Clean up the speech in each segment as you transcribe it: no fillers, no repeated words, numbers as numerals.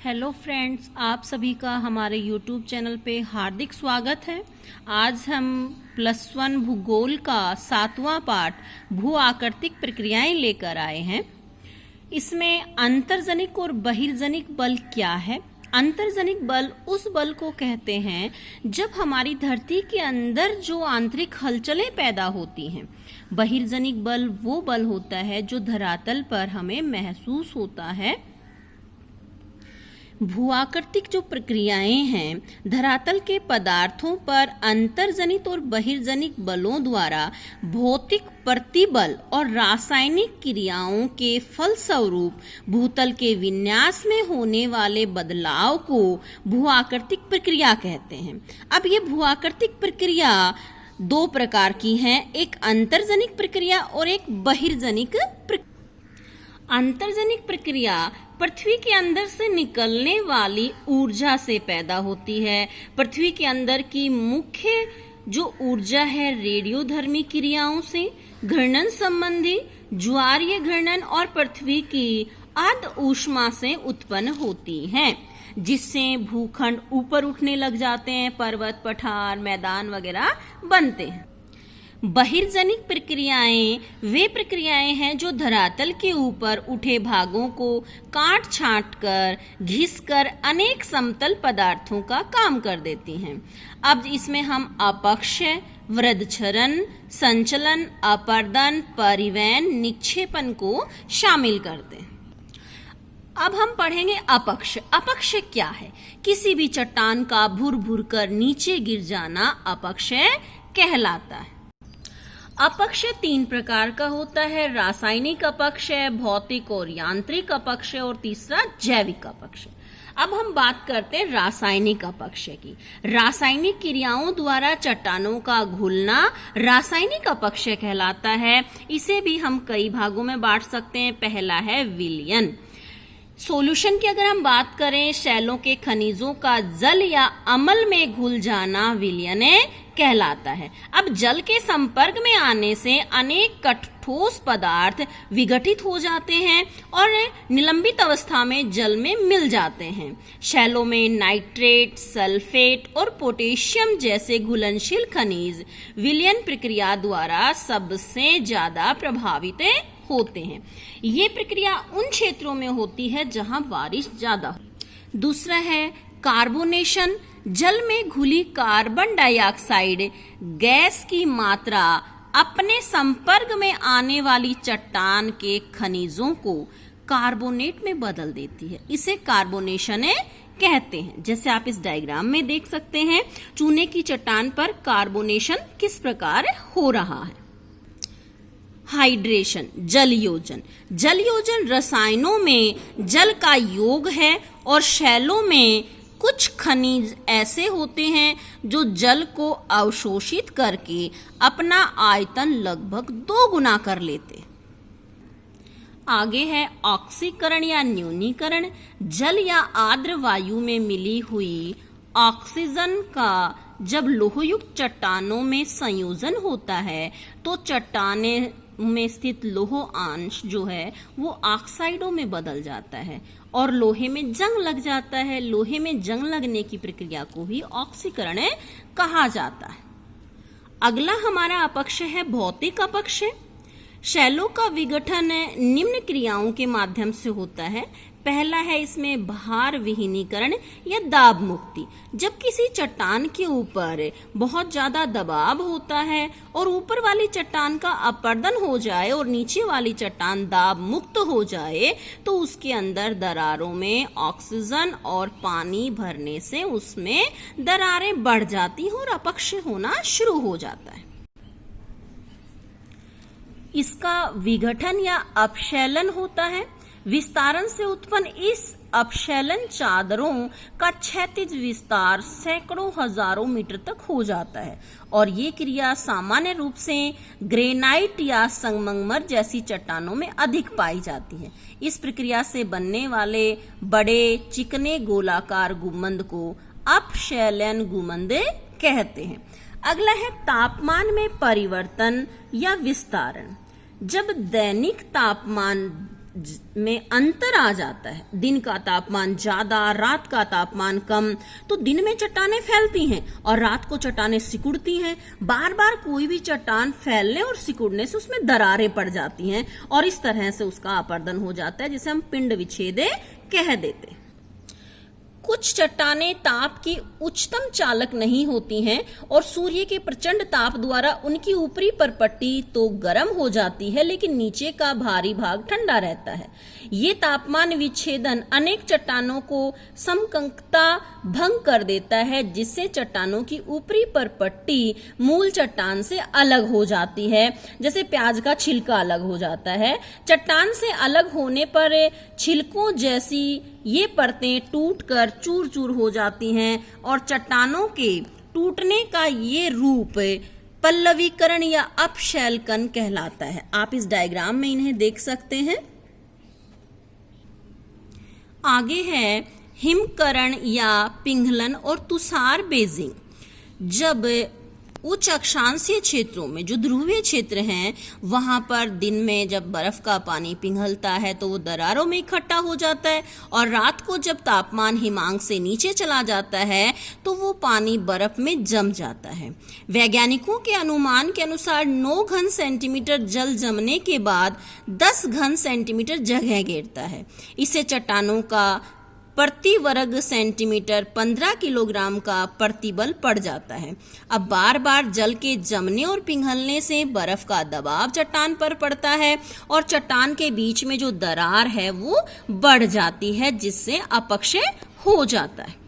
Hello friends, आप सभी का हमारे यूट्यूब चैनल पे हार्दिक स्वागत है। आज हम +1 भूगोल का 7वां पाठ भू आकृतिक प्रक्रियाएं लेकर आए हैं। इसमें अंतर्जनिक और बहिर्जनिक बल क्या है। अंतर्जनिक बल उस बल को कहते हैं जब हमारी धरती के अंदर जो आंतरिक हलचलें पैदा होती हैं। बहिर्जनिक बल वो बल होता है जो धरातल पर हमें महसूस होता है। भूआकृतिक जो प्रक्रियाएं हैं धरातल के पदार्थों पर अंतर्जनित और बहिर्जनिक बलों द्वारा भौतिक प्रतिबल और रासायनिक क्रियाओं के फलस्वरूप भूतल के विन्यास में होने वाले बदलाव को भूआकृतिक प्रक्रिया कहते हैं। अब ये भूआकृतिक प्रक्रिया दो प्रकार की हैं, एक अंतर्जनिक प्रक्रिया और एक बहिर्जनिक प्रक्रिया। अंतर्जनिक प्रक्रिया पृथ्वी के अंदर से निकलने वाली ऊर्जा से पैदा होती है। पृथ्वी के अंदर की मुख्य जो ऊर्जा है रेडियोधर्मी क्रियाओं से, घर्षण संबंधी, ज्वारीय घर्षण और पृथ्वी की अर्ध ऊष्मा से उत्पन्न होती है, जिससे भूखंड ऊपर उठने लग जाते हैं, पर्वत, पठार, मैदान वगैरह बनते हैं। बहिर्जनिक प्रक्रियाएं वे प्रक्रियाएं हैं जो धरातल के ऊपर उठे भागों को काट छांट कर घिस कर अनेक समतल पदार्थों का काम कर देती हैं। अब इसमें हम अपक्षय, वृद्धक्षरण, संचलन, अपर्दन, परिवहन, निक्षेपण को शामिल करते हैं। अब हम पढ़ेंगे अपक्षय। अपक्षय क्या है? किसी भी चट्टान का भुर भुर कर नीचे गिर जाना अपक्षय कहलाता है। अपक्षय 3 प्रकार का होता है, रासायनिक अपक्षय, भौतिक और यांत्रिक अपक्षय और तीसरा जैविक अपक्षय। अब हम बात करते हैं रासायनिक अपक्षय की। रासायनिक क्रियाओं द्वारा चट्टानों का घुलना रासायनिक अपक्षय कहलाता है। इसे भी हम कई भागों में बांट सकते हैं। पहला है विलयन। सॉल्यूशन की अगर हम बात करें, शैलों के खनिजों का जल या अम्ल में घुल जाना विलयन कहलाता है। अब जल के संपर्क में आने से अनेक ठोस पदार्थ विघटित हो जाते हैं और निलंबित अवस्था में जल में मिल जाते हैं। शैलों में नाइट्रेट, सल्फेट और पोटेशियम जैसे घुलनशील खनिज विलयन प्रक्रिया द्वारा सबसे ज्यादा प्रभावित होते हैं। ये प्रक्रिया उन क्षेत्रों में होती है जहां बारिश ज्यादा हो। दूसरा है कार्बोनेशन। जल में घुली कार्बन डाइऑक्साइड गैस की मात्रा अपने संपर्क में आने वाली चट्टान के खनिजों को कार्बोनेट में बदल देती है। इसे कार्बोनेशन कहते हैं। जैसे आप इस डायग्राम में देख सकते हैं, चूने की चट्टान पर कार्बोनेशन किस प्रकार हो रहा है। हाइड्रेशन, जल योजन। जल योजन रसायनों में जल का योग है और शैलों में कुछ खनिज ऐसे होते हैं जो जल को अवशोषित करके अपना आयतन लगभग 2 गुना कर लेते। आगे है ऑक्सीकरण या न्यूनीकरण। जल या आर्द्र वायु में मिली हुई ऑक्सीजन का जब लोहयुक्त चट्टानों में संयोजन होता है तो चट्टानें में स्थित लोह अंश जो है वो ऑक्साइडों में बदल जाता है और लोहे में जंग लग जाता है। लोहे में जंग लगने की प्रक्रिया को ही ऑक्सीकरण कहा जाता है। अगला हमारा अपक्षय है भौतिक अपक्षय। शैलों का विघटन निम्न क्रियाओं के माध्यम से होता है। पहला है इसमें भार विहीनीकरण या दाब मुक्ति। जब किसी चट्टान के ऊपर बहुत ज्यादा दबाव होता है और ऊपर वाली चट्टान का अपर्दन हो जाए और नीचे वाली चट्टान दाब मुक्त हो जाए तो उसके अंदर दरारों में ऑक्सीजन और पानी भरने से उसमें दरारें बढ़ जाती हैं और अपक्षय होना शुरू हो जाता है। इसका विघटन या अपशैलन होता है। विस्तारण से उत्पन्न इस अपशैलन चादरों का क्षैतिज विस्तार सैकड़ों हजारों मीटर तक हो जाता है और ये क्रिया सामान्य रूप से ग्रेनाइट या संगमरमर जैसी चट्टानों में अधिक पाई जाती है। इस प्रक्रिया से बनने वाले बड़े चिकने गोलाकार गुंबद को अपशैलन गुंबद कहते हैं। अगला है तापमान में परिवर्तन या विस्तारण। जब दैनिक तापमान में अंतर आ जाता है, दिन का तापमान ज्यादा, रात का तापमान कम, तो दिन में चट्टानें फैलती हैं और रात को चट्टानें सिकुड़ती हैं। बार बार कोई भी चट्टान फैलने और सिकुड़ने से उसमें दरारें पड़ जाती हैं और इस तरह से उसका अपरदन हो जाता है, जिसे हम पिंड विच्छेदे कह देते हैं। कुछ चट्टानें ताप की उच्चतम चालक नहीं होती हैं और सूर्य के प्रचंड ताप द्वारा उनकी ऊपरी परपट्टी तो गर्म हो जाती है, लेकिन नीचे का भारी भाग ठंडा रहता है। ये तापमान विच्छेदन अनेक चट्टानों को समकंकता भंग कर देता है, जिससे चट्टानों की ऊपरी परपट्टी मूल चट्टान से अलग हो जाती है, जैसे प्याज का छिलका अलग हो जाता है। चट्टान से अलग होने पर छिलकों जैसी ये परतें टूटकर चूर चूर हो जाती हैं और चट्टानों के टूटने का ये रूप पल्लवीकरण या अपशैलकन कहलाता है। आप इस डायग्राम में इन्हें देख सकते हैं। आगे है हिमकरण या पिंगलन और तुषार बेजिंग। जब उच्च अक्षांशीय क्षेत्रों में, जो ध्रुवीय क्षेत्र हैं, वहां पर दिन में जब बर्फ का पानी पिघलता है तो वो दरारों में इकट्ठा हो जाता है और रात को जब तापमान हिमांक से नीचे चला जाता है तो वो पानी बर्फ में जम जाता है। वैज्ञानिकों के अनुमान के अनुसार 9 घन सेंटीमीटर जल जमने के बाद 10 घन सेंटीमीटर जगह घेरता है। इससे चट्टानों का प्रति वर्ग सेंटीमीटर 15 किलोग्राम का प्रतिबल पड़ जाता है। अब बार बार जल के जमने और पिघलने से बर्फ का दबाव चट्टान पर पड़ता है और चट्टान के बीच में जो दरार है वो बढ़ जाती है, जिससे अपक्षय हो जाता है।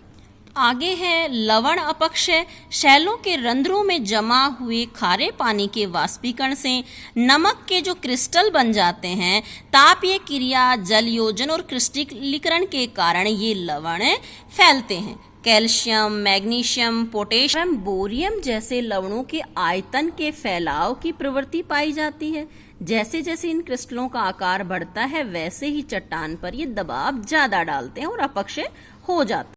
आगे है लवण अपक्षय। शैलों के रंध्रों में जमा हुए खारे पानी के वाष्पीकरण से नमक के जो क्रिस्टल बन जाते हैं, तापीय क्रिया, जलयोजन और क्रिस्टलीकरण के कारण ये लवण फैलते हैं। कैल्शियम, मैग्नीशियम, पोटेशियम, बोरियम जैसे लवणों के आयतन के फैलाव की प्रवृत्ति पाई जाती है। जैसे जैसे इन क्रिस्टलों का आकार बढ़ता है वैसे ही चट्टान पर ये दबाव ज्यादा डालते हैं और अपक्षय हो जाता है।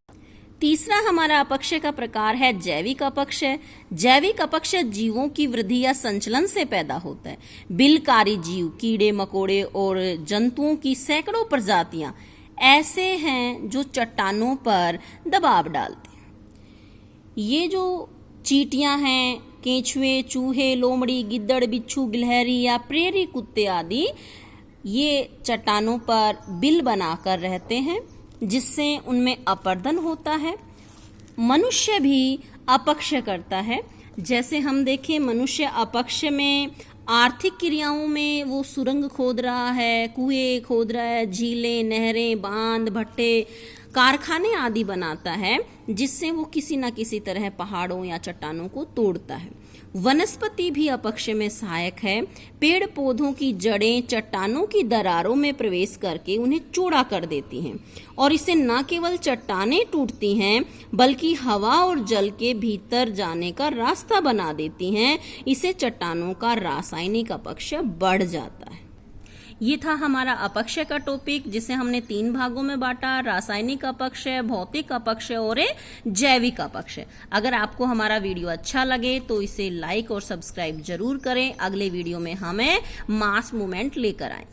तीसरा हमारा अपक्षय का प्रकार है जैविक अपक्षय। जैविक अपक्षय जीवों की वृद्धि या संचलन से पैदा होता है। बिलकारी जीव, कीड़े मकोड़े और जंतुओं की सैकड़ों प्रजातियां ऐसे हैं जो चट्टानों पर दबाव डालते हैं। ये जो चींटियां हैं, केंचुए, चूहे, लोमड़ी, गिद्दड़, बिच्छू, गिलहरी या प्रेरी कुत्ते आदि, ये चट्टानों पर बिल बनाकर रहते हैं, जिससे उनमें अपरदन होता है। मनुष्य भी अपक्षय करता है। जैसे हम देखें, मनुष्य अपक्षय में आर्थिक क्रियाओं में वो सुरंग खोद रहा है, कुएं खोद रहा है, झीलें, नहरें, बांध, भट्टे, कारखाने आदि बनाता है, जिससे वो किसी न किसी तरह पहाड़ों या चट्टानों को तोड़ता है। वनस्पति भी अपक्षय में सहायक है। पेड़ पौधों की जड़ें चट्टानों की दरारों में प्रवेश करके उन्हें चौड़ा कर देती हैं और इससे न केवल चट्टानें टूटती हैं बल्कि हवा और जल के भीतर जाने का रास्ता बना देती हैं। इससे चट्टानों का रासायनिक अपक्षय बढ़ जाता है। ये था हमारा अपक्षय का टॉपिक, जिसे हमने 3 भागों में बांटा: रासायनिक अपक्षय, भौतिक अपक्षय और जैविक अपक्षय। अगर आपको हमारा वीडियो अच्छा लगे तो इसे लाइक और सब्सक्राइब जरूर करें। अगले वीडियो में हमें मास मूवमेंट लेकर आएं।